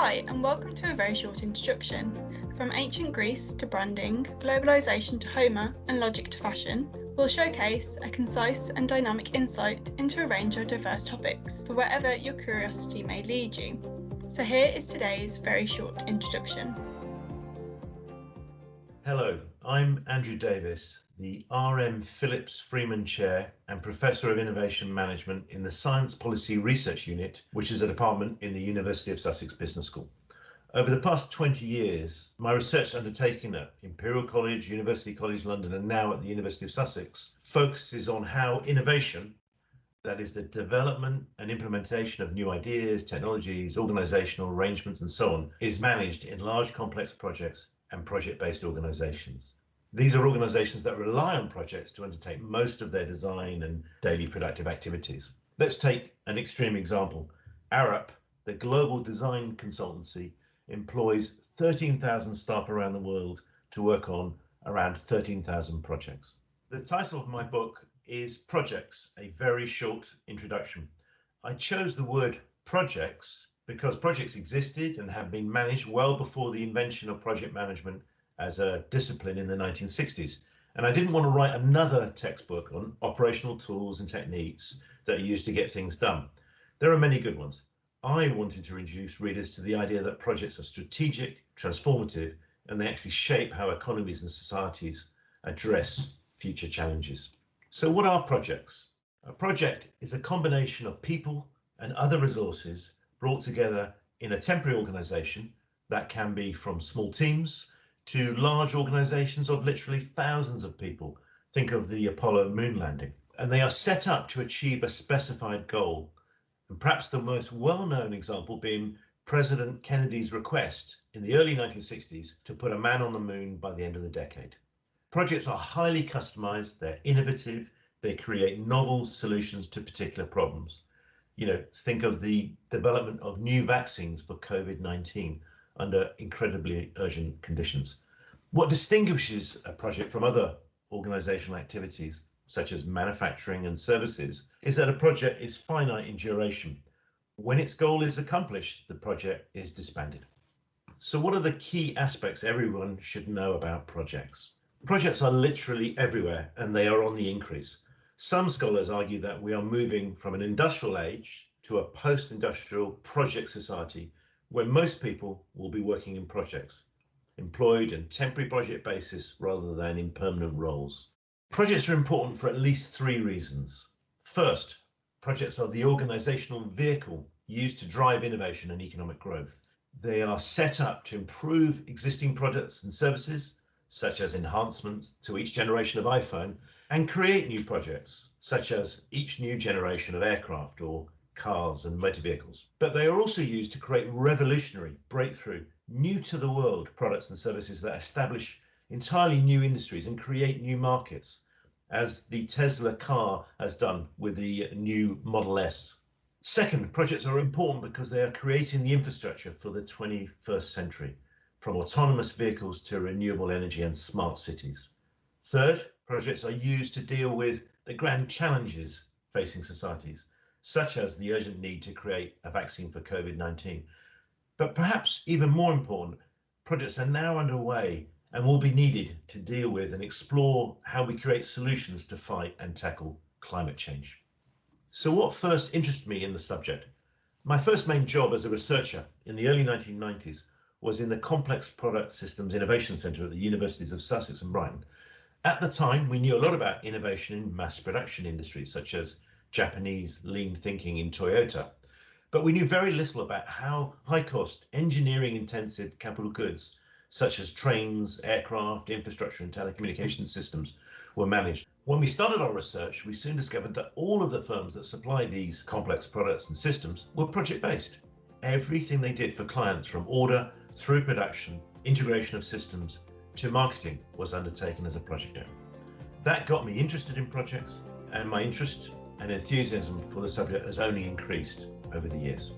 Hi, and welcome to a very short introduction. From ancient Greece to branding, globalisation to Homer, and logic to fashion, we'll showcase a concise and dynamic insight into a range of diverse topics for wherever your curiosity may lead you. So here is today's very short introduction. Hello, I'm Andrew Davies, the RM Phillips Freeman Chair and Professor of Innovation Management in the Science Policy Research Unit, which is a department in the University of Sussex Business School. Over the past 20 years, my research undertaken at Imperial College, University College London, and now at the University of Sussex, focuses on how innovation, that is the development and implementation of new ideas, technologies, organisational arrangements, and so on, is managed in large complex projects and project-based organisations. These are organisations that rely on projects to undertake most of their design and daily productive activities. Let's take an extreme example. Arup, the global design consultancy, employs 13,000 staff around the world to work on around 13,000 projects. The title of my book is Projects, a very short introduction. I chose the word projects because projects existed and have been managed well before the invention of project management as a discipline in the 1960s. And I didn't want to write another textbook on operational tools and techniques that are used to get things done. There are many good ones. I wanted to introduce readers to the idea that projects are strategic, transformative, and they actually shape how economies and societies address future challenges. So what are projects? A project is a combination of people and other resources brought together in a temporary organisation that can be from small teams to large organisations of literally thousands of people. Think of the Apollo moon landing. And they are set up to achieve a specified goal. And perhaps the most well-known example being President Kennedy's request in the early 1960s to put a man on the moon by the end of the decade. Projects are highly customised, they're innovative, they create novel solutions to particular problems. Think of the development of new vaccines for COVID-19 under incredibly urgent conditions. What distinguishes a project from other organisational activities, such as manufacturing and services, is that a project is finite in duration. When its goal is accomplished, the project is disbanded. So what are the key aspects everyone should know about projects? Projects are literally everywhere and they are on the increase. Some scholars argue that we are moving from an industrial age to a post-industrial project society where most people will be working in projects, employed in temporary project basis rather than in permanent roles. Projects are important for at least three reasons. First, projects are the organisational vehicle used to drive innovation and economic growth. They are set up to improve existing products and services, such as enhancements to each generation of iPhone, and create new projects, such as each new generation of aircraft or cars and motor vehicles. But they are also used to create revolutionary, breakthrough, new to the world products and services that establish entirely new industries and create new markets, as the Tesla car has done with the new Model S. Second, projects are important because they are creating the infrastructure for the 21st century, from autonomous vehicles to renewable energy and smart cities. Third, projects are used to deal with the grand challenges facing societies, such as the urgent need to create a vaccine for COVID-19. But perhaps even more important, projects are now underway and will be needed to deal with and explore how we create solutions to fight and tackle climate change. So what first interested me in the subject? My first main job as a researcher in the early 1990s was in the Complex Product Systems Innovation Centre at the Universities of Sussex and Brighton. At the time, we knew a lot about innovation in mass production industries, such as Japanese lean thinking in Toyota, but we knew very little about how high-cost, engineering-intensive capital goods, such as trains, aircraft, infrastructure, and telecommunications systems, were managed. When we started our research, we soon discovered that all of the firms that supply these complex products and systems were project-based. Everything they did for clients, from order through production, integration of systems, to marketing, was undertaken as a project. That got me interested in projects, and my interest and enthusiasm for the subject has only increased over the years.